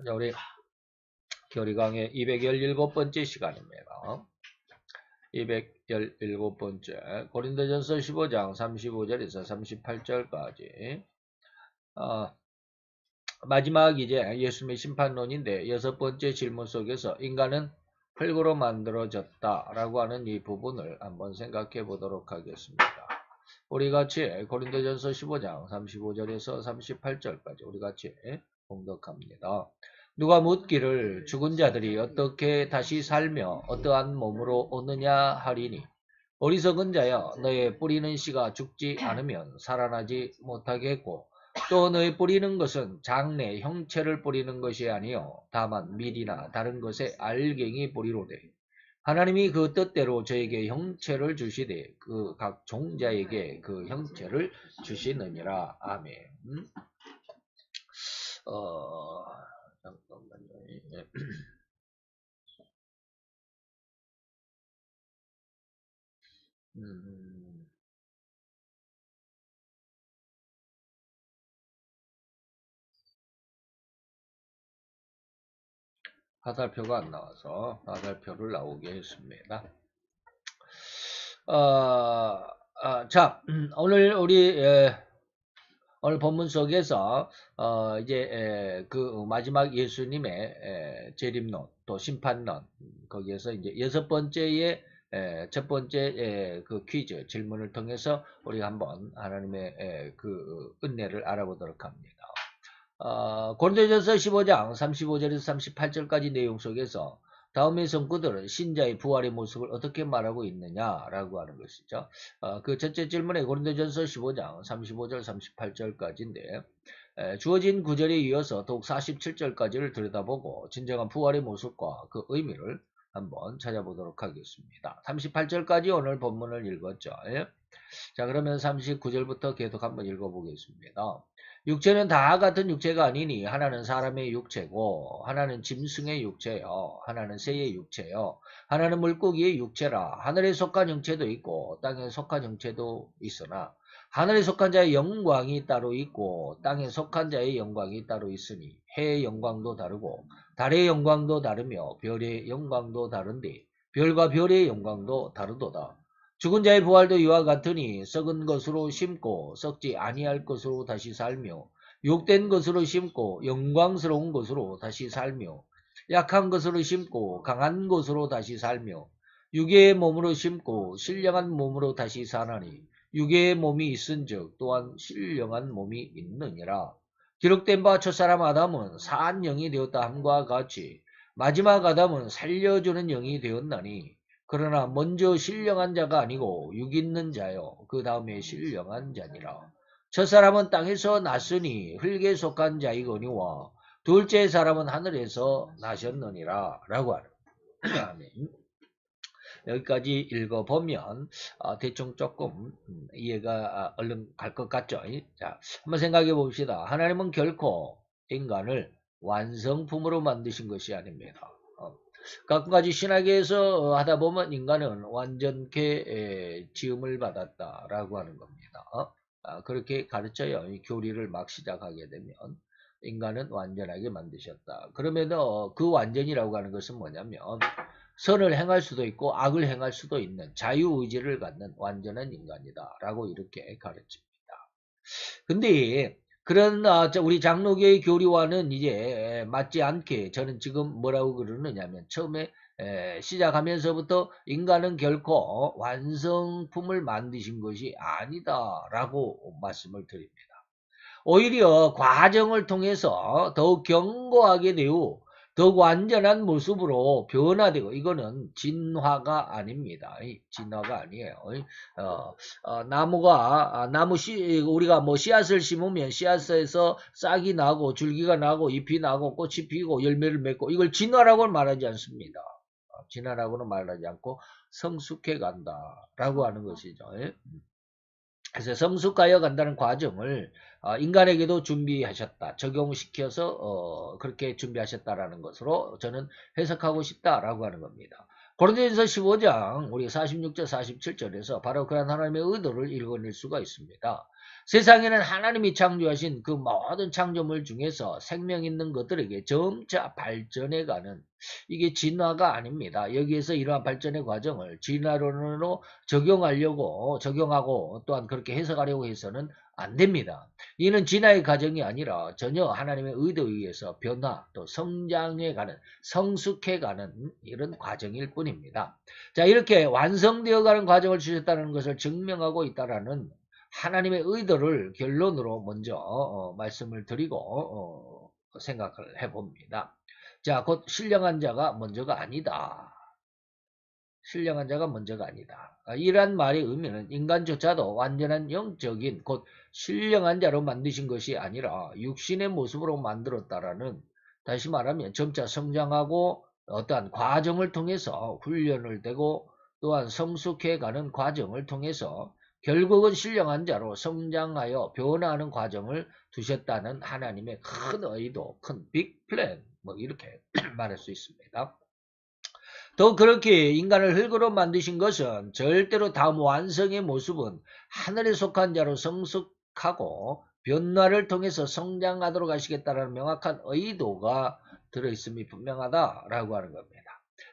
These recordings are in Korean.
우리 교리 강의 217번째 시간입니다. 217번째 고린도전서 15장 35절에서 38절까지 마지막 이제 예수님의 심판론인데 여섯 번째 질문 속에서 인간은 흙으로 만들어졌다 라고 하는 이 부분을 한번 생각해 보도록 하겠습니다. 우리 같이 고린도전서 15장 35절에서 38절까지 우리 같이 봉독합니다. 누가 묻기를 죽은 자들이 어떻게 다시 살며 어떠한 몸으로 오느냐 하리니 어리석은 자여 너의 뿌리는 씨가 죽지 않으면 살아나지 못하겠고 또 너의 뿌리는 것은 장래 형체를 뿌리는 것이 아니요 다만 밀이나 다른 것의 알갱이 뿌리로되 하나님이 그 뜻대로 저에게 형체를 주시되 그 각 종자에게 그 형체를 주시느니라. 아멘. 잠깐만요. 화살표가 안 나와서 화살표를 나오게 했습니다. 자, 오늘 우리 오늘 본문 속에서 이제 그 마지막 예수님의 재림론 또 심판론 거기에서 이제 여섯 번째의 첫 번째 그 퀴즈 질문을 통해서 우리가 한번 하나님의 그 은혜를 알아보도록 합니다. 고린도전서 15장 35절에서 38절까지 내용 속에서 다음의 성구들은 신자의 부활의 모습을 어떻게 말하고 있느냐라고 하는 것이죠. 그 첫째 질문에 고린도전서 15장 35절 38절까지인데 주어진 구절에 이어서 더욱 47절까지를 들여다보고 진정한 부활의 모습과 그 의미를 한번 찾아보도록 하겠습니다. 38절까지 오늘 본문을 읽었죠. 자, 그러면 39절부터 계속 한번 읽어보겠습니다. 육체는 다 같은 육체가 아니니 하나는 사람의 육체고 하나는 짐승의 육체요 하나는 새의 육체요 하나는 물고기의 육체라. 하늘에 속한 형체도 있고 땅에 속한 형체도 있으나 하늘에 속한 자의 영광이 따로 있고 땅에 속한 자의 영광이 따로 있으니 해의 영광도 다르고 달의 영광도 다르며 별의 영광도 다른데 별과 별의 영광도 다르도다. 죽은 자의 부활도 이와 같으니 썩은 것으로 심고 썩지 아니할 것으로 다시 살며 욕된 것으로 심고 영광스러운 것으로 다시 살며 약한 것으로 심고 강한 것으로 다시 살며 육의 몸으로 심고 신령한 몸으로 다시 사나니 육의 몸이 있은즉 또한 신령한 몸이 있느니라. 기록된 바 첫사람 아담은 사한 영이 되었다 함과 같이 마지막 아담은 살려주는 영이 되었나니 그러나 먼저 신령한 자가 아니고 육 있는 자요 그 다음에 신령한 자니라. 첫사람은 땅에서 났으니 흙에 속한 자이거니와 둘째 사람은 하늘에서 나셨느니라 라고 하는 여기까지 읽어보면 대충 조금 이해가 얼른 갈 것 같죠. 자, 한번 생각해 봅시다. 하나님은 결코 인간을 완성품으로 만드신 것이 아닙니다. 가끔가지 신학에서 하다 보면 인간은 완전케 지음을 받았다라고 하는 겁니다. 그렇게 가르쳐요. 이 교리를 막 시작하게 되면 인간은 완전하게 만드셨다. 그러면 그 완전이라고 하는 것은 뭐냐면 선을 행할 수도 있고 악을 행할 수도 있는 자유의지를 갖는 완전한 인간이다 라고 이렇게 가르칩니다. 근데 그런 우리 장로교의 교리와는 이제 맞지 않게 저는 지금 뭐라고 그러느냐면 처음에 시작하면서부터 인간은 결코 완성품을 만드신 것이 아니다 라고 말씀을 드립니다. 오히려 과정을 통해서 더욱 견고하게 되고 더욱 완전한 모습으로 변화되고 이거는 진화가 아닙니다. 진화가 아니에요. 우리가 뭐 씨앗을 심으면 씨앗에서 싹이 나고 줄기가 나고 잎이 나고 꽃이 피고 열매를 맺고 이걸 진화라고는 말하지 않습니다. 진화라고는 말하지 않고 성숙해 간다라고 하는 것이죠. 그래서 성숙하여 간다는 과정을 인간에게도 준비하셨다. 적용시켜서 그렇게 준비하셨다라는 것으로 저는 해석하고 싶다라고 하는 겁니다. 고린도전서 15장 우리 46절 47절에서 바로 그런 하나님의 의도를 읽어낼 수가 있습니다. 세상에는 하나님이 창조하신 그 모든 창조물 중에서 생명 있는 것들에게 점차 발전해가는 이게 진화가 아닙니다. 여기에서 이러한 발전의 과정을 진화론으로 적용하고 또한 그렇게 해석하려고 해서는 안 됩니다. 이는 진화의 과정이 아니라 전혀 하나님의 의도에 의해서 변화 또 성장해가는 성숙해가는 이런 과정일 뿐입니다. 자, 이렇게 완성되어가는 과정을 주셨다는 것을 증명하고 있다라는 하나님의 의도를 결론으로 먼저 말씀을 드리고 생각을 해봅니다. 자, 곧 신령한 자가 먼저가 아니다. 신령한 자가 먼저가 아니다. 이러한 말의 의미는 인간조차도 완전한 영적인 곧 신령한 자로 만드신 것이 아니라 육신의 모습으로 만들었다라는, 다시 말하면 점차 성장하고 어떠한 과정을 통해서 훈련을 되고 또한 성숙해가는 과정을 통해서 결국은 신령한 자로 성장하여 변화하는 과정을 두셨다는 하나님의 큰 의도, 큰 빅 플랜, 뭐 이렇게 말할 수 있습니다. 더 그렇게 인간을 흙으로 만드신 것은 절대로 다음 완성의 모습은 하늘에 속한 자로 성숙하고 변화를 통해서 성장하도록 하시겠다는 명확한 의도가 들어있음이 분명하다라고 하는 겁니다.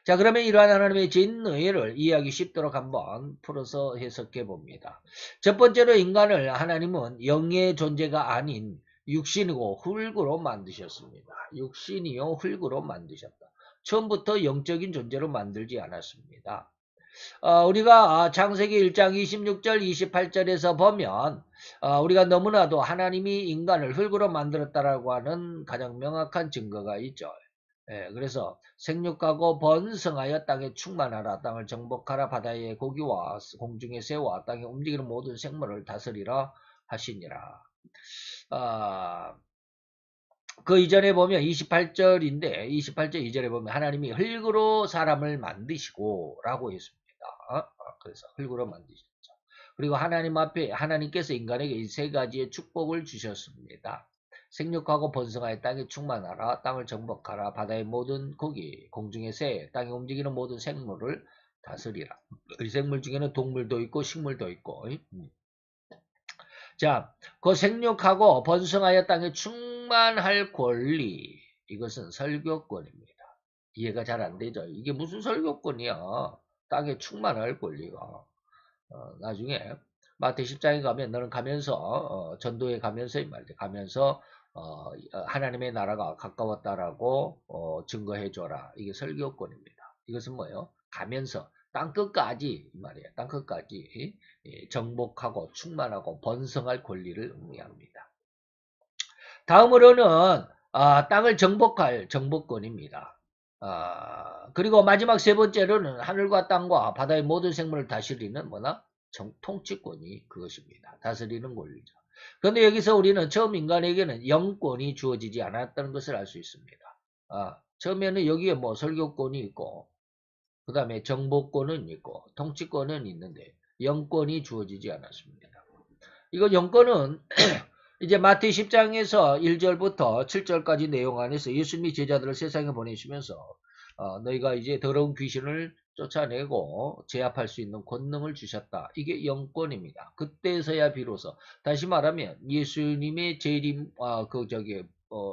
자, 그러면 이러한 하나님의 진의를 이해하기 쉽도록 한번 풀어서 해석해 봅니다. 첫 번째로 인간을 하나님은 영의 존재가 아닌 육신이고 흙으로 만드셨습니다. 육신이요 흙으로 만드셨다. 처음부터 영적인 존재로 만들지 않았습니다. 우리가 창세기 1장 26절 28절에서 보면 우리가 너무나도 하나님이 인간을 흙으로 만들었다라고 하는 가장 명확한 증거가 있죠. 예, 그래서 생육하고 번성하여 땅에 충만하라, 땅을 정복하라, 바다의 고기와 공중의 새와 땅에 움직이는 모든 생물을 다스리라 하시니라. 그 이전에 보면 28절인데 28절 이전에 보면 하나님이 흙으로 사람을 만드시고 라고 했습니다. 그래서 흙으로 만드셨죠. 그리고 하나님 앞에 하나님께서 인간에게 이 세 가지의 축복을 주셨습니다. 생육하고 번성하여 땅에 충만하라, 땅을 정복하라, 바다의 모든 고기, 공중의 새, 땅에 움직이는 모든 생물을 다스리라. 이 생물 중에는 동물도 있고 식물도 있고. 자, 그 생육하고 번성하여 땅에 충만할 권리, 이것은 설교권입니다. 이해가 잘 안 되죠? 이게 무슨 설교권이야? 땅에 충만할 권리가. 나중에 마태 10장에 가면 너는 가면서 전도에 가면서 이 말이야. 가면서 하나님의 나라가 가까웠다라고 증거해 줘라. 이게 설교권입니다. 이것은 뭐예요? 가면서 땅끝까지 이 말이에요. 땅끝까지 정복하고 충만하고 번성할 권리를 의미합니다. 다음으로는 땅을 정복할 정복권입니다. 그리고 마지막 세 번째로는 하늘과 땅과 바다의 모든 생물을 다스리는 뭐나 통치권이 그것입니다. 다스리는 권리죠. 그런데 여기서 우리는 처음 인간에게는 영권이 주어지지 않았다는 것을 알 수 있습니다. 처음에는 여기에 뭐 설교권이 있고 그 다음에 정복권은 있고 통치권은 있는데 영권이 주어지지 않았습니다. 이거 영권은 이제 마태 10장에서 1절부터 7절까지 내용 안에서 예수님이 제자들을 세상에 보내시면서 너희가 이제 더러운 귀신을 쫓아내고 제압할 수 있는 권능을 주셨다. 이게 영권입니다. 그때서야 비로소 다시 말하면 예수님의 재림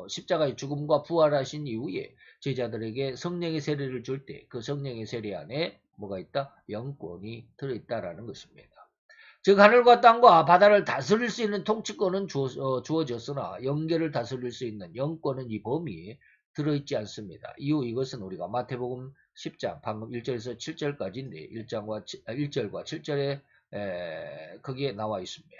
십자가의 죽음과 부활하신 이후에 제자들에게 성령의 세례를 줄 때 그 성령의 세례 안에 뭐가 있다? 영권이 들어있다라는 것입니다. 즉 하늘과 땅과 바다를 다스릴 수 있는 통치권은 주어졌으나 영계를 다스릴 수 있는 영권은 이 범위에 들어있지 않습니다. 이후 이것은 우리가 마태복음 10장 방금 1절에서 7절까지인데 1절과 7절에 거기에 나와 있습니다.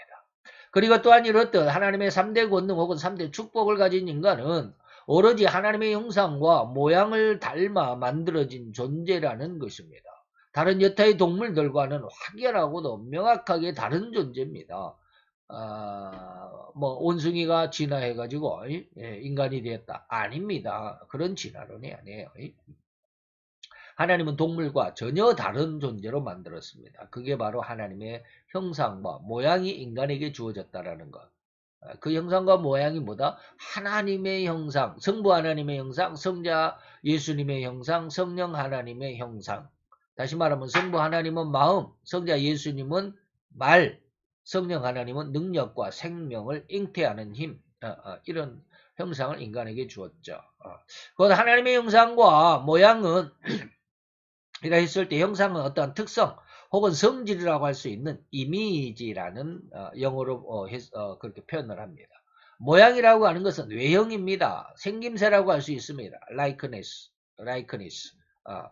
그리고 또한 이렇듯 하나님의 3대 권능 혹은 3대 축복을 가진 인간은 오로지 하나님의 형상과 모양을 닮아 만들어진 존재라는 것입니다. 다른 여타의 동물들과는 확연하고도 명확하게 다른 존재입니다. 뭐 원숭이가 진화해가지고 인간이 되었다. 아닙니다. 그런 진화론이 아니에요. 하나님은 동물과 전혀 다른 존재로 만들었습니다. 그게 바로 하나님의 형상과 모양이 인간에게 주어졌다라는 것. 그 형상과 모양이 뭐다? 하나님의 형상, 성부 하나님의 형상, 성자 예수님의 형상, 성령 하나님의 형상. 다시 말하면 성부 하나님은 마음, 성자 예수님은 말, 성령 하나님은 능력과 생명을 잉태하는 힘, 이런 형상을 인간에게 주었죠. 곧 하나님의 형상과 모양은 이라 했을 때 형상은 어떠한 특성 혹은 성질이라고 할 수 있는 이미지라는 영어로 그렇게 표현을 합니다. 모양이라고 하는 것은 외형입니다. 생김새라고 할 수 있습니다. likeness.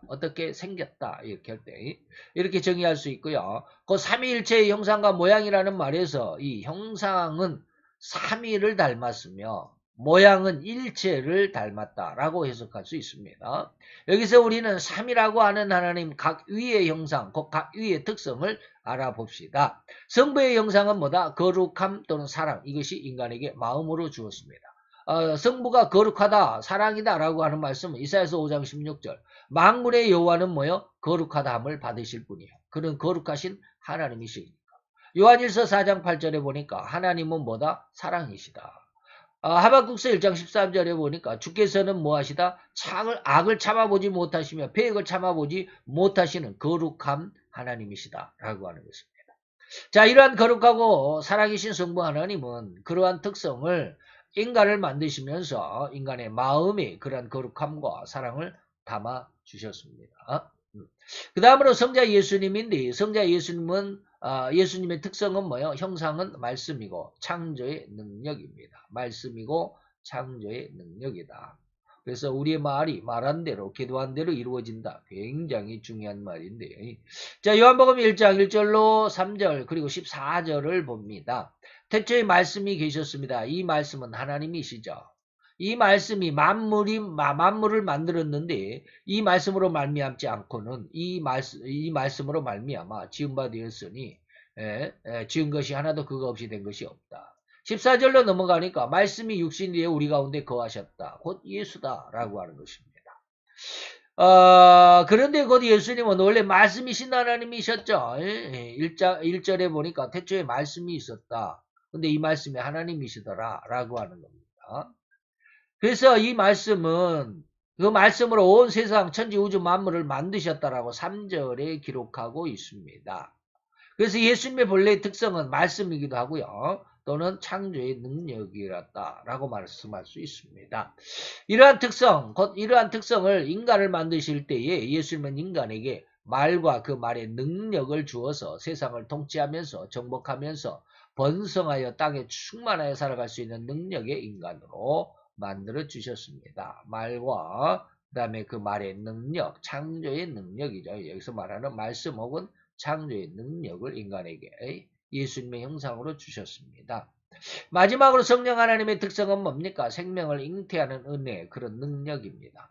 어떻게 생겼다 이렇게 할 때 이렇게 정의할 수 있고요. 그 삼위일체의 형상과 모양이라는 말에서 이 형상은 삼위를 닮았으며 모양은 일체를 닮았다라고 해석할 수 있습니다. 여기서 우리는 삼위라고 하는 하나님 각 위의 형상, 각 위의 특성을 알아봅시다. 성부의 형상은 뭐다? 거룩함 또는 사랑. 이것이 인간에게 마음으로 주었습니다. 성부가 거룩하다, 사랑이다 라고 하는 말씀은 이사야서 5장 16절. 만군의 여호와는 뭐요? 거룩하다함을 받으실 분이에요. 그는 거룩하신 하나님이시니까. 요한일서 4장 8절에 보니까 하나님은 뭐다? 사랑이시다. 하박국서 1장 13절에 보니까 주께서는 뭐하시다? 악을 참아보지 못하시며 배역을 참아보지 못하시는 거룩한 하나님이시다 라고 하는 것입니다. 자, 이러한 거룩하고 사랑이신 성부 하나님은 그러한 특성을 인간을 만드시면서 인간의 마음에 그러한 거룩함과 사랑을 담아 주셨습니다. 그 다음으로 성자 예수님인데 성자 예수님은 예수님의 특성은 뭐예요? 형상은 말씀이고 창조의 능력입니다. 말씀이고 창조의 능력이다. 그래서 우리의 말이 말한 대로 기도한 대로 이루어진다. 굉장히 중요한 말인데 자, 요한복음 1장 1절로 3절 그리고 14절을 봅니다. 태초에 말씀이 계셨습니다. 이 말씀은 하나님이시죠. 이 말씀이 만물을 만들었는데 이 말씀으로 말미암지 않고는 이 말씀으로 말미암아 지은 바 되었으니 지은 것이 하나도 그거 없이 된 것이 없다. 14절로 넘어가니까 말씀이 육신이 되어 우리 가운데 거하셨다. 곧 예수다라고 하는 것입니다. 그런데 곧 예수님은 원래 말씀이신 하나님이셨죠. 1절에 보니까 태초에 말씀이 있었다. 근데 이 말씀이 하나님이시더라 라고 하는 겁니다. 그래서 이 말씀은 그 말씀으로 온 세상 천지 우주 만물을 만드셨다라고 3절에 기록하고 있습니다. 그래서 예수님의 본래의 특성은 말씀이기도 하고요. 또는 창조의 능력이었다라고 말씀할 수 있습니다. 이러한 특성을 인간을 만드실 때에 예수님은 인간에게 말과 그 말의 능력을 주어서 세상을 통치하면서 정복하면서 번성하여 땅에 충만하여 살아갈 수 있는 능력의 인간으로 만들어 주셨습니다. 말과 그 다음에 그 말의 능력, 창조의 능력이죠. 여기서 말하는 말씀 혹은 창조의 능력을 인간에게 예수님의 형상으로 주셨습니다. 마지막으로 성령 하나님의 특성은 뭡니까? 생명을 잉태하는 은혜, 그런 능력입니다.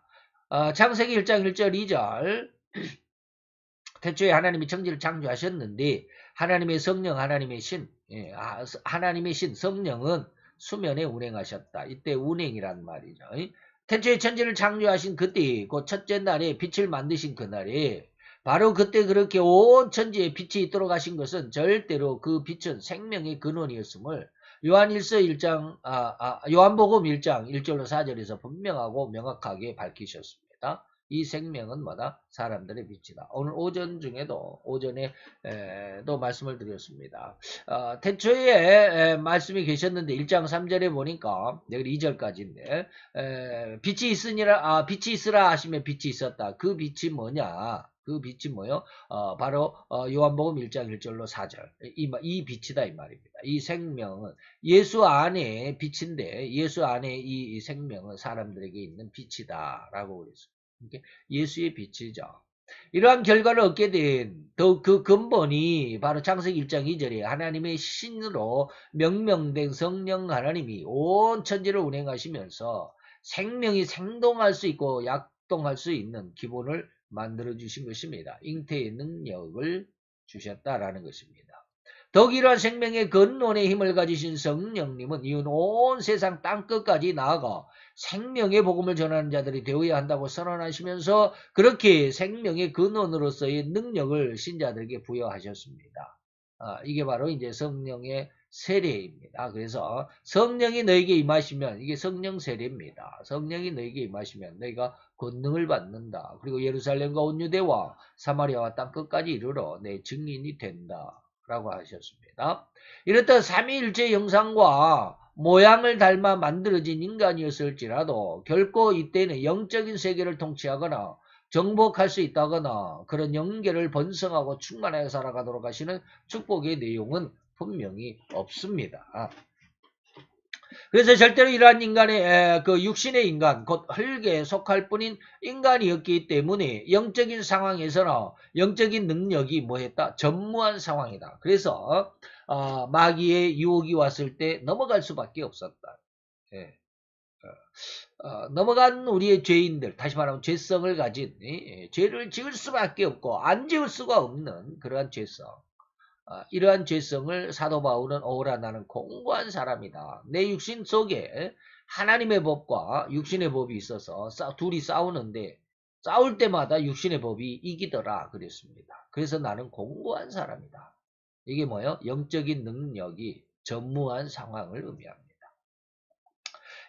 창세기 1장 1절 2절 태초에 하나님이 천지를 창조하셨는데 하나님의 성령, 하나님의 신 성령은 수면에 운행하셨다. 이때 운행이란 말이죠. 태초에 천지를 창조하신 그때 그 첫째 날에 빛을 만드신 그날에 바로 그때 그렇게 온 천지에 빛이 있도록 하신 것은 절대로 그 빛은 생명의 근원이었음을 요한복음 1장 1절로 4절에서 분명하고 명확하게 밝히셨습니다. 이 생명은 뭐다? 사람들의 빛이다. 오늘 오전 중에도 오전에 또 말씀을 드렸습니다. 태초에 말씀이 계셨는데 1장 3절에 보니까 여기 2절까지인데 빛이 있으라 하시면 빛이 있었다. 그 빛이 뭐냐? 그 빛이 뭐요? 바로 요한복음 1장 1절로 4절 이 빛이다 이 말입니다. 이 생명은 예수 안에 빛인데 예수 안에 이 생명은 사람들에게 있는 빛이다 라고 그랬습니다. 예수의 빛이죠. 이러한 결과를 얻게 된 그 근본이 바로 창세기 1장 2절에 하나님의 신으로 명명된 성령 하나님이 온 천지를 운행하시면서 생명이 생동할 수 있고 약동할 수 있는 기본을 만들어 주신 것입니다. 잉태의 능력을 주셨다라는 것입니다. 더욱 이러한 생명의 근원의 힘을 가지신 성령님은 이온 온 세상 땅끝까지 나아가 생명의 복음을 전하는 자들이 되어야 한다고 선언하시면서 그렇게 생명의 근원으로서의 능력을 신자들에게 부여하셨습니다. 이게 바로 이제 성령의 세례입니다. 그래서 성령이 너에게 임하시면 이게 성령 세례입니다. 성령이 너에게 임하시면 너희가 권능을 받는다. 그리고 예루살렘과 온 유대와 사마리아와 땅 끝까지 이르러 내 증인이 된다. 라고 하셨습니다. 이렇듯 삼위일체 형상과 모양을 닮아 만들어진 인간이었을지라도 결코 이때는 영적인 세계를 통치하거나 정복할 수 있다거나 그런 영계를 번성하고 충만하여 살아가도록 하시는 축복의 내용은 분명히 없습니다. 그래서 절대로 이러한 인간의 그 육신의 인간 곧 흙에 속할 뿐인 인간이었기 때문에 영적인 상황에서는 영적인 능력이 뭐했다? 전무한 상황이다. 그래서 마귀의 유혹이 왔을 때 넘어갈 수밖에 없었다. 예. 넘어간 우리의 죄인들, 다시 말하면 죄성을 가진 죄를 지을 수밖에 없고 안 지을 수가 없는 그러한 죄성. 이러한 죄성을 사도 바울은 오라 나는 공고한 사람이다. 내 육신 속에 하나님의 법과 육신의 법이 있어서 둘이 싸우는데 싸울 때마다 육신의 법이 이기더라 그랬습니다. 그래서 나는 공고한 사람이다. 이게 뭐예요? 영적인 능력이 전무한 상황을 의미합니다.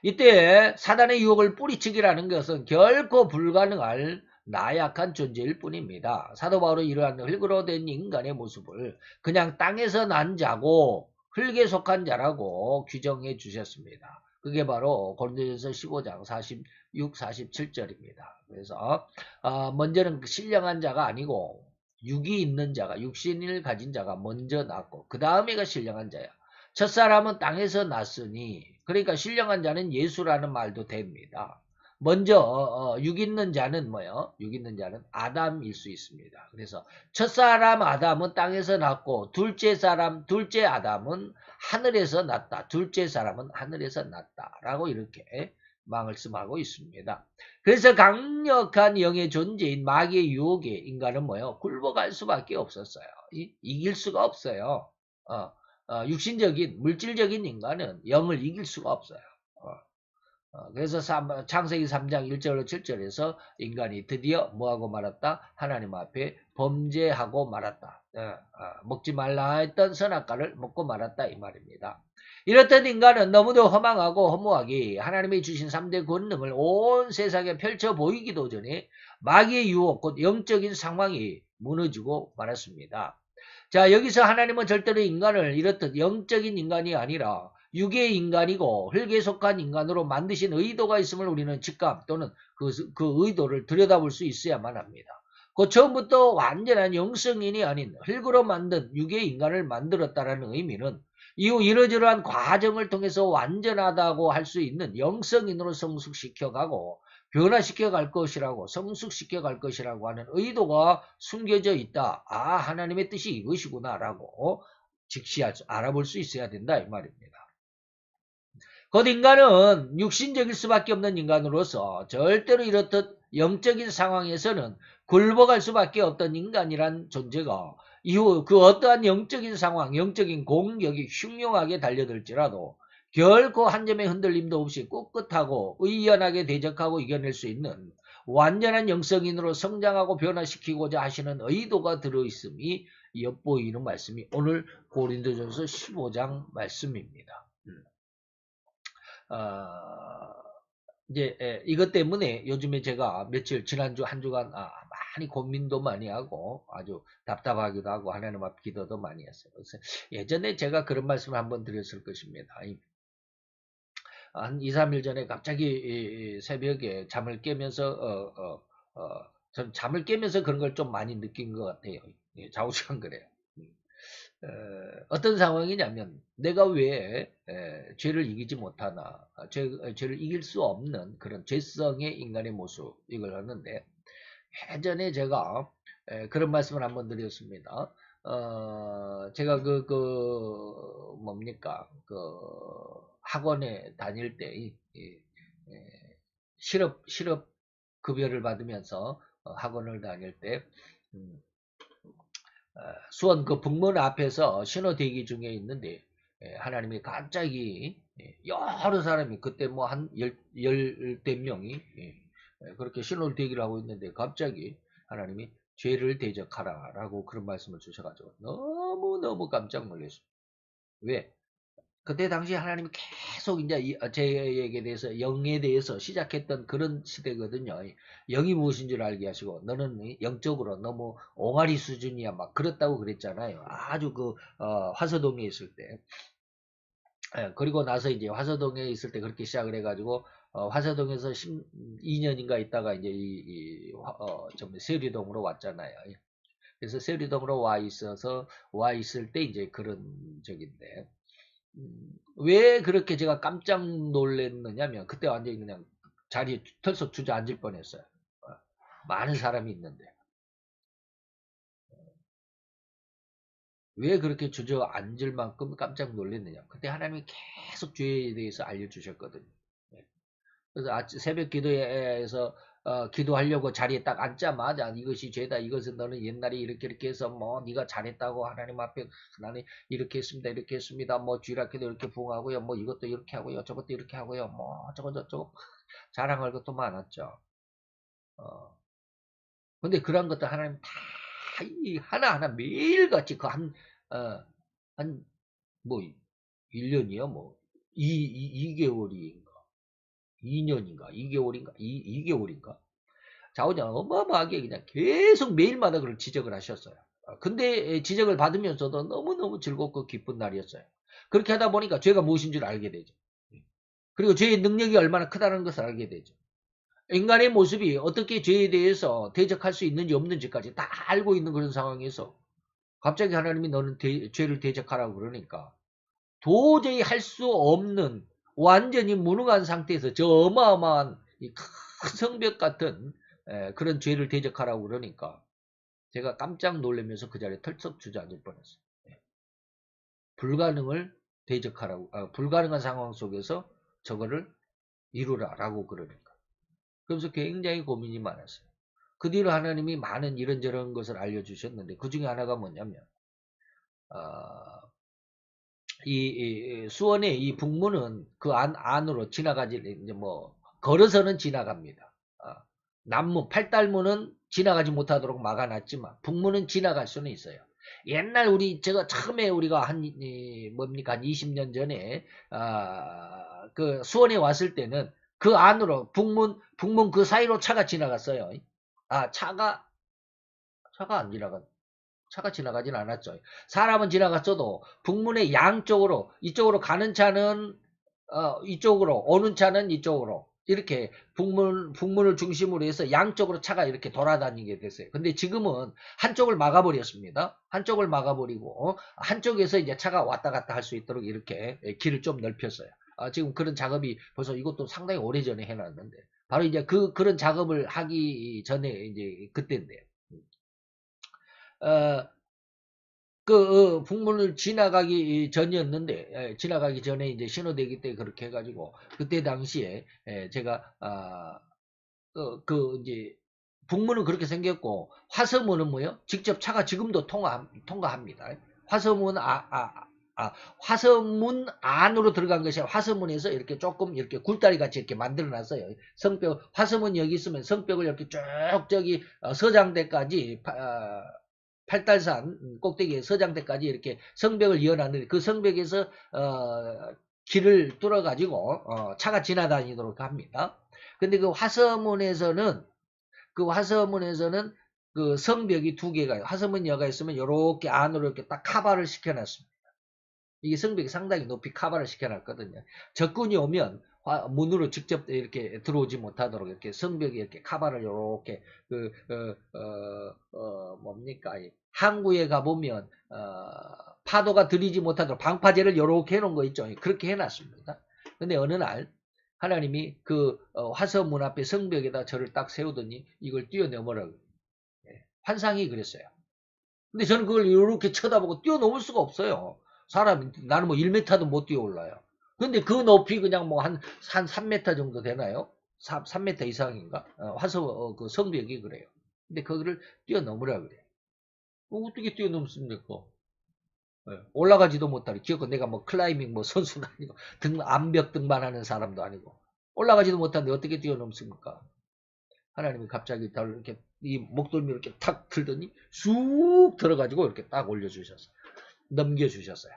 이때 사단의 유혹을 뿌리치기라는 것은 결코 불가능할 나약한 존재일 뿐입니다. 사도 바울은 이러한 흙으로 된 인간의 모습을 그냥 땅에서 난 자고 흙에 속한 자라고 규정해 주셨습니다. 그게 바로 고린도전서 15장 46, 47절입니다. 그래서 먼저는 신령한 자가 아니고 육이 있는 자가 육신을 가진 자가 먼저 났고 그 다음에가 신령한 자야. 첫사람은 땅에서 났으니 그러니까 신령한 자는 예수라는 말도 됩니다. 먼저 육 있는 자는 뭐요? 육 있는 자는 아담일 수 있습니다. 그래서 첫사람 아담은 땅에서 났고 둘째 아담은 하늘에서 났다. 둘째 사람은 하늘에서 났다라고 이렇게 말씀하고 있습니다. 그래서 강력한 영의 존재인 마귀의 유혹에 인간은 뭐요? 굴복할 수밖에 없었어요. 이길 수가 없어요. 육신적인 물질적인 인간은 영을 이길 수가 없어요. 그래서 창세기 3장 1절로 7절에서 인간이 드디어 뭐하고 말았다? 하나님 앞에 범죄하고 말았다. 먹지 말라 했던 선악과를 먹고 말았다 이 말입니다. 이렇듯 인간은 너무도 허망하고 허무하게 하나님이 주신 3대 권능을 온 세상에 펼쳐 보이기도 전에 마귀의 유혹 곧 영적인 상황이 무너지고 말았습니다. 자, 여기서 하나님은 절대로 인간을 이렇듯 영적인 인간이 아니라 육의 인간이고 흙에 속한 인간으로 만드신 의도가 있음을 우리는 직감 또는 그 의도를 들여다볼 수 있어야만 합니다. 그 처음부터 완전한 영성인이 아닌 흙으로 만든 육의 인간을 만들었다라는 의미는 이후 이러저러한 과정을 통해서 완전하다고 할 수 있는 영성인으로 성숙시켜가고 변화시켜 갈 것이라고 성숙시켜 갈 것이라고 하는 의도가 숨겨져 있다. 하나님의 뜻이 이것이구나라고 즉시 알아볼 수 있어야 된다 이 말입니다. 곧 인간은 육신적일 수밖에 없는 인간으로서 절대로 이렇듯 영적인 상황에서는 굴복할 수밖에 없던 인간이란 존재가 이후 그 어떠한 영적인 상황, 영적인 공격이 흉흉하게 달려들지라도 결코 한 점의 흔들림도 없이 꿋꿋하고 의연하게 대적하고 이겨낼 수 있는 완전한 영성인으로 성장하고 변화시키고자 하시는 의도가 들어있음이 엿보이는 말씀이 오늘 고린도전서 15장 말씀입니다. 이제 이것 때문에 요즘에 제가 며칠 지난주 한 주간 많이 고민도 많이 하고 아주 답답하기도 하고 하나님 앞 기도도 많이 했어요. 그래서 예전에 제가 그런 말씀을 한번 드렸을 것입니다. 한 2, 3일 전에 갑자기 새벽에 잠을 깨면서 전 잠을 깨면서 그런 걸 좀 많이 느낀 것 같아요. 좌우지간 그래요. 어떤 상황이냐면 내가 왜 죄를 이기지 못하나 죄를 이길 수 없는 그런 죄성의 인간의 모습 이걸 하는데 예전에 제가 그런 말씀을 한번 드렸습니다. 제가 뭡니까 학원에 다닐 때 실업 급여를 받으면서 학원을 다닐 때 수원 그 북문 앞에서 신호 대기 중에 있는데 하나님이 갑자기 여러 사람이 그때 뭐 한 열댓 명이 그렇게 신호 대기를 하고 있는데 갑자기 하나님이 죄를 대적하라 라고 그런 말씀을 주셔가지고 너무너무 깜짝 놀랐습니다. 왜? 그때 당시 하나님이 계속 이제 제에게 대해서 영에 대해서 시작했던 그런 시대거든요. 영이 무엇인 줄 알게 하시고 너는 영적으로 너무 옹알이 수준이야 막 그랬다고 그랬잖아요. 아주 그 화서동에 있을 때. 예, 그리고 나서 이제 화서동에 있을 때 그렇게 시작을 해가지고 화서동에서 12년인가 있다가 이제 세리동으로 왔잖아요. 그래서 세리동으로 와 있을 때 이제 그런 적인데 왜 그렇게 제가 깜짝 놀랐느냐면 그때 완전히 그냥 자리에 털썩 주저앉을 뻔했어요. 어, 많은 사람이 있는데 왜 그렇게 주저앉을 만큼 깜짝 놀랐느냐. 그때 하나님이 계속 죄에 대해서 알려주셨거든요. 예. 그래서 새벽 기도에서 기도하려고 자리에 딱 앉자마자 이것이 죄다. 이것은 너는 옛날에 이렇게 해서 뭐 네가 잘했다고 하나님 앞에 나는 이렇게 했습니다. 이렇게 했습니다. 뭐 쥐락기도 이렇게 부응하고요. 뭐 이것도 이렇게 하고요. 저것도 이렇게 하고요. 뭐 저거 저거 자랑할 것도 많았죠. 어. 근데 그런 것도 하나님 다 하나하나 매일같이 어, 뭐 1년이요? 뭐 2개월인가? 2년인가? 2개월인가? 2개월인가? 자오장 어마어마하게 그냥 계속 매일마다 그걸 지적을 하셨어요. 근데 지적을 받으면서도 너무너무 즐겁고 기쁜 날이었어요. 그렇게 하다 보니까 죄가 무엇인 줄 알게 되죠. 그리고 죄의 능력이 얼마나 크다는 것을 알게 되죠. 인간의 모습이 어떻게 죄에 대해서 대적할 수 있는지 없는지까지 다 알고 있는 그런 상황에서 갑자기 하나님이 너는 죄를 대적하라고 그러니까 도저히 할 수 없는 완전히 무능한 상태에서 저 어마어마한 큰 성벽 같은 그런 죄를 대적하라고 그러니까 제가 깜짝 놀라면서 그 자리에 털썩 주저앉을 뻔했어요. 예. 불가능을 대적하라고 불가능한 상황 속에서 저거를 이루라라고 그러니까 그래서 굉장히 고민이 많았어요. 그 뒤로 하나님이 많은 이런저런 것을 알려주셨는데 그 중에 하나가 뭐냐면 어, 수원의 이 북문은 그 안으로 지나가지 이제 뭐 걸어서는 지나갑니다. 남문 팔달문은 지나가지 못하도록 막아놨지만 북문은 지나갈 수는 있어요. 옛날 제가 처음에 우리가 뭡니까 한 20년 전에 그 수원에 왔을 때는 그 안으로 북문 그 사이로 차가 지나갔어요. 차가 안 지나갔. 차가 지나가진 않았죠. 사람은 지나갔어도 북문의 양쪽으로 이쪽으로 가는 차는 이쪽으로 오는 차는 이쪽으로 이렇게 북문을 중심으로 해서 양쪽으로 차가 이렇게 돌아다니게 됐어요. 근데 지금은 한쪽을 막아버렸습니다. 한쪽을 막아버리고 한쪽에서 이제 차가 왔다 갔다 할 수 있도록 이렇게 길을 좀 넓혔어요. 지금 그런 작업이 벌써 이것도 상당히 오래전에 해놨는데 바로 이제 그런 작업을 하기 전에 이제 그때인데요. 어, 북문을 지나가기 전이었는데, 지나가기 전에 이제 신호대기 때 그렇게 해가지고, 그때 당시에, 제가, 이제, 북문은 그렇게 생겼고, 화서문은 뭐요? 직접 차가 지금도 통과합니다. 화서문, 화서문 안으로 들어간 것이 아니라 화서문에서 이렇게 조금 이렇게 굴다리 같이 이렇게 만들어 놨어요. 화서문 여기 있으면 성벽을 이렇게 쭉 저기 서장대까지, 팔달산 꼭대기에 서장대까지 이렇게 성벽을 이어놨는데 그 성벽에서 길을 뚫어가지고 차가 지나다니도록 합니다. 근데 그 화서문에서는 그 성벽이 두 개가 화서문여가 있으면 이렇게 안으로 이렇게 딱 카바를 시켜놨습니다. 이게 성벽이 상당히 높이 카바를 시켜놨거든요. 적군이 오면 문으로 직접 이렇게 들어오지 못하도록 이렇게 성벽에 이렇게 카바를 이렇게 뭡니까 항구에 가보면 파도가 들이지 못하도록 방파제를 이렇게 해놓은 거 있죠. 그렇게 해놨습니다. 근데 어느 날 하나님이 그 화서문 앞에 성벽에다 저를 딱 세우더니 이걸 뛰어넘으라고 환상이 그랬어요. 근데 저는 그걸 이렇게 쳐다보고 뛰어넘을 수가 없어요. 나는 뭐 1m도 못 뛰어올라요. 근데 그 높이 그냥 뭐 한 3m 정도 되나요? 3m 이상인가? 그 성벽이 그래요. 근데 그거를 뛰어넘으라 그래요. 어떻게 뛰어넘습니까? 올라가지도 못하고, 기어코 내가 뭐 클라이밍 뭐 선수도 아니고, 암벽 등반하는 사람도 아니고, 올라가지도 못하는데 어떻게 뛰어넘습니까? 하나님이 갑자기 이렇게 이 목덜미 이렇게 탁 들더니 쑥 들어가지고 이렇게 딱 올려주셨어요. 넘겨주셨어요.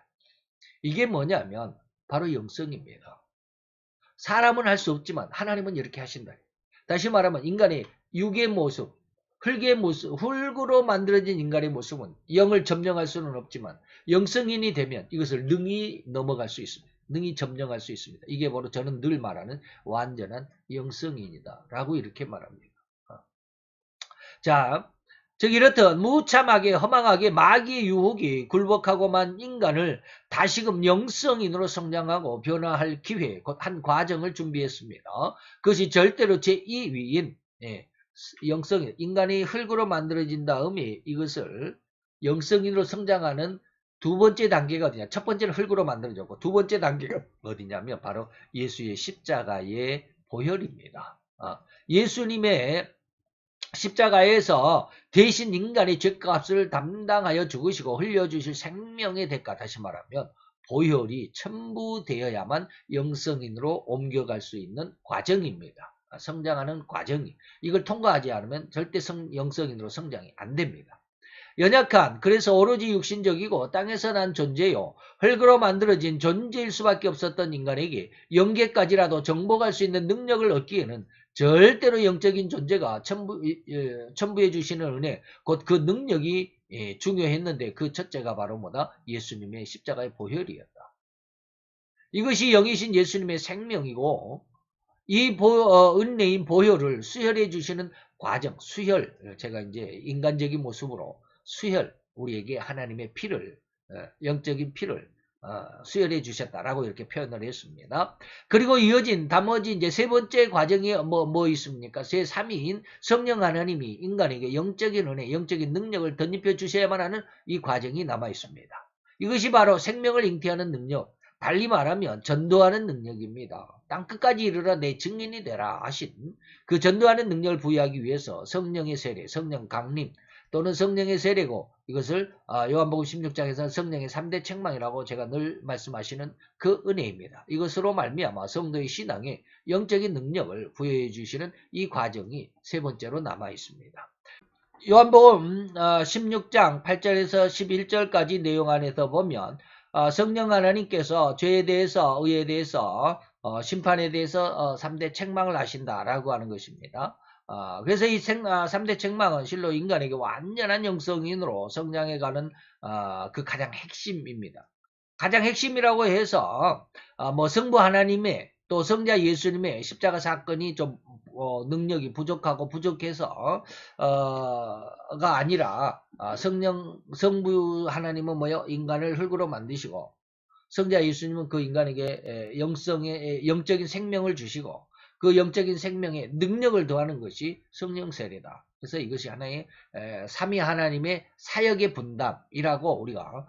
이게 뭐냐면 바로 영성입니다. 사람은 할 수 없지만 하나님은 이렇게 하신다. 다시 말하면 인간의 육의 모습, 흙의 모습, 흙으로 만들어진 인간의 모습은 영을 점령할 수는 없지만 영성인이 되면 이것을 능히 넘어갈 수 있습니다. 능히 점령할 수 있습니다. 이게 바로 저는 늘 말하는 완전한 영성인이다 라고 이렇게 말합니다. 자, 즉 이렇듯 무참하게 허망하게 마귀의 유혹이 굴복하고만 인간을 다시금 영성인으로 성장하고 변화할 기회, 곧 한 과정을 준비했습니다. 그것이 절대로 제2위인 영성인, 인간이 흙으로 만들어진 다음에 이것을 영성인으로 성장하는 두 번째 단계가 어디냐? 첫 번째는 흙으로 만들어졌고 두 번째 단계가 어디냐면 바로 예수의 십자가의 보혈입니다. 예수님의 십자가에서 대신 인간의 죄값을 담당하여 죽으시고 흘려주실 생명의 대가, 다시 말하면 보혈이 첨부되어야만 영성인으로 옮겨갈 수 있는 과정입니다. 성장하는 과정이. 이걸 통과하지 않으면 절대 영성인으로 성장이 안 됩니다. 연약한, 그래서 오로지 육신적이고 땅에서 난 존재요, 흙으로 만들어진 존재일 수밖에 없었던 인간에게 영계까지라도 정복할 수 있는 능력을 얻기에는 절대로 영적인 존재가 첨부해 주시는 은혜, 곧 그 능력이 중요했는데 그 첫째가 바로 뭐다? 예수님의 십자가의 보혈이었다. 이것이 영이신 예수님의 생명이고 이 은혜인 보혈을 수혈해 주시는 과정, 수혈, 제가 이제 인간적인 모습으로 수혈, 우리에게 하나님의 피를, 영적인 피를 수혈해 주셨다라고 이렇게 표현을 했습니다. 그리고 이어진 나머지 이제 세 번째 과정이 뭐 있습니까? 제3위인 성령 하나님이 인간에게 영적인 은혜, 영적인 능력을 덧입혀 주셔야만 하는 이 과정이 남아 있습니다. 이것이 바로 생명을 잉태하는 능력, 달리 말하면 전도하는 능력입니다. 땅끝까지 이르러 내 증인이 되라 하신 그 전도하는 능력을 부여하기 위해서 성령의 세례, 성령 강림 또는 성령의 세례고, 이것을 요한복음 16장에서 성령의 3대 책망이라고 제가 늘 말씀하시는 그 은혜입니다. 이것으로 말미암아 성도의 신앙에 영적인 능력을 부여해 주시는 이 과정이 세 번째로 남아 있습니다. 요한복음 16장 8절에서 11절까지 내용 안에서 보면 성령 하나님께서 죄에 대해서, 의에 대해서, 심판에 대해서 3대 책망을 하신다라고 하는 것입니다. 그래서 이 3대 책망은 실로 인간에게 완전한 영성인으로 성장해가는 그 가장 핵심입니다. 가장 핵심이라고 해서 뭐 성부 하나님의 또 성자 예수님의 십자가 사건이 좀 능력이 부족하고 부족해서 가 아니라 성부 하나님은 뭐요? 인간을 흙으로 만드시고 성자 예수님은 그 인간에게 영적인 생명을 주시고 그 영적인 생명에 능력을 더하는 것이 성령 세례다. 그래서 이것이 하나의 삼위 하나님의 사역의 분담이라고 우리가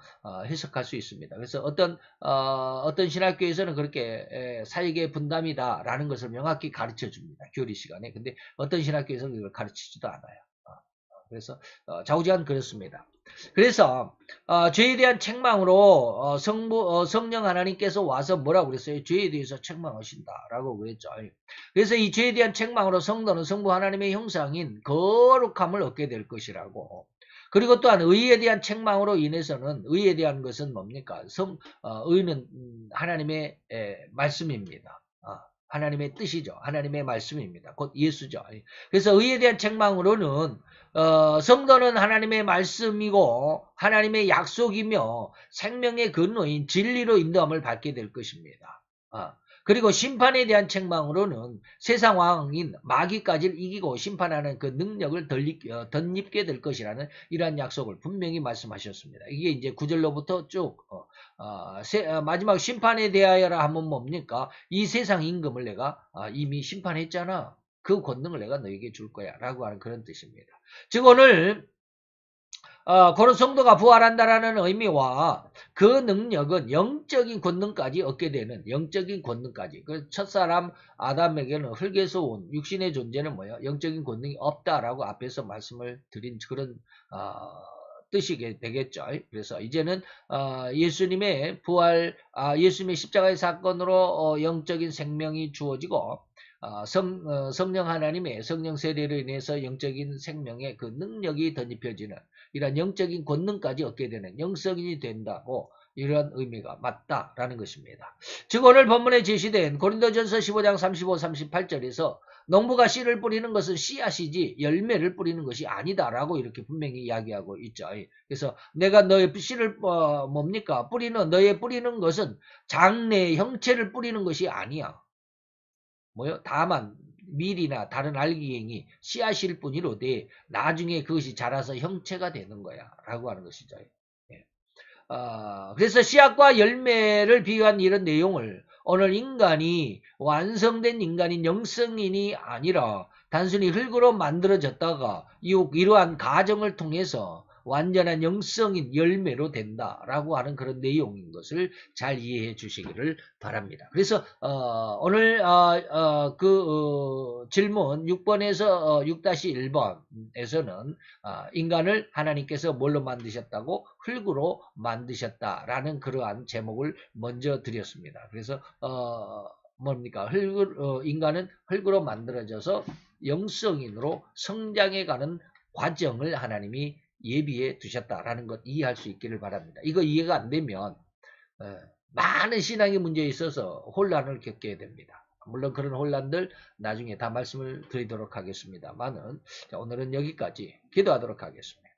해석할 수 있습니다. 그래서 어떤 신학교에서는 그렇게 사역의 분담이다라는 것을 명확히 가르쳐 줍니다. 교리 시간에. 근데 어떤 신학교에서는 이걸 가르치지도 않아요. 그래서 좌우지간 그렇습니다. 그래서 죄에 대한 책망으로 성령 하나님께서 와서 뭐라고 그랬어요? 죄에 대해서 책망하신다라고 그랬죠. 그래서 이 죄에 대한 책망으로 성도는 성부 하나님의 형상인 거룩함을 얻게 될 것이라고. 그리고 또한 의에 대한 책망으로 인해서는, 의에 대한 것은 뭡니까? 의는 하나님의 말씀입니다. 하나님의 뜻이죠. 하나님의 말씀입니다. 곧 예수죠. 그래서 의에 대한 책망으로는 성도는 하나님의 말씀이고 하나님의 약속이며 생명의 근로인 진리로 인도함을 받게 될 것입니다. 그리고 심판에 대한 책망으로는 세상 왕인 마귀까지를 이기고 심판하는 그 능력을 덧입게 될 것이라는 이러한 약속을 분명히 말씀하셨습니다. 이게 이제 9절로부터 쭉 마지막 심판에 대하여라 하면 뭡니까? 이 세상 임금을 내가 이미 심판했잖아. 그 권능을 내가 너에게 줄 거야 라고 하는 그런 뜻입니다. 즉 오늘 그런 성도가 부활한다라는 의미와 그 능력은 영적인 권능까지 얻게 되는, 영적인 권능까지. 그 첫사람 아담에게는 흙에서 온 육신의 존재는 뭐예요? 영적인 권능이 없다라고 앞에서 말씀을 드린 그런 뜻이 되겠죠. 그래서 이제는 예수님의 부활, 예수님의 십자가의 사건으로 영적인 생명이 주어지고 성령 하나님의 성령 세례로 인해서 영적인 생명의 그 능력이 덧입혀지는 이런 영적인 권능까지 얻게 되는 영성인이 된다고 이런 의미가 맞다라는 것입니다. 즉 오늘 본문에 제시된 고린도전서 15장 35, 38절에서 농부가 씨를 뿌리는 것은 씨앗이지 열매를 뿌리는 것이 아니다라고 이렇게 분명히 이야기하고 있죠. 그래서 내가 너의 씨를 뭡니까? 너의 뿌리는 것은 장래의 형체를 뿌리는 것이 아니야. 뭐요? 다만 밀이나 다른 알기행이 씨앗일 뿐이로되 나중에 그것이 자라서 형체가 되는 거야 라고 하는 것이죠. 예. 그래서 씨앗과 열매를 비유한 이런 내용을 오늘 인간이 완성된 인간인 영성인이 아니라 단순히 흙으로 만들어졌다가 이러한 과정을 통해서 완전한 영성인 열매로 된다라고 하는 그런 내용인 것을 잘 이해해 주시기를 바랍니다. 그래서 오늘 질문 6번에서 6-1번에서는 인간을 하나님께서 뭘로 만드셨다고? 흙으로 만드셨다라는 그러한 제목을 먼저 드렸습니다. 그래서 뭡니까? 인간은 흙으로 만들어져서 영성인으로 성장해가는 과정을 하나님이 예비해 두셨다라는 것 이해할 수 있기를 바랍니다. 이거 이해가 안 되면 많은 신앙의 문제에 있어서 혼란을 겪게 됩니다. 물론 그런 혼란들 나중에 다 말씀을 드리도록 하겠습니다만은 오늘은 여기까지 기도하도록 하겠습니다.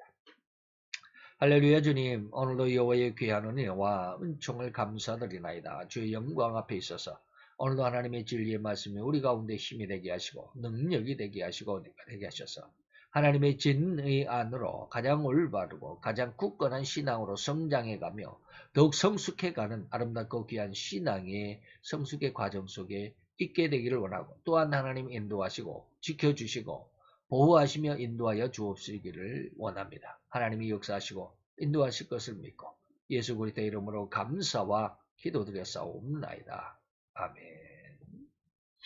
할렐루야. 주님, 오늘도 여호와의 귀한 은혜와 은총을 감사드리나이다. 주의 영광 앞에 있어서 오늘도 하나님의 진리의 말씀이 우리 가운데 힘이 되게 하시고 능력이 되게 하시고 은혜가 되게 하셔서 하나님의 진의 안으로 가장 올바르고 가장 굳건한 신앙으로 성장해가며 더욱 성숙해가는 아름답고 귀한 신앙의 성숙의 과정 속에 있게 되기를 원하고, 또한 하나님 인도하시고 지켜주시고 보호하시며 인도하여 주옵시기를 원합니다. 하나님이 역사하시고 인도하실 것을 믿고 예수 그리스도의 이름으로 감사와 기도드렸사옵나이다. 아멘.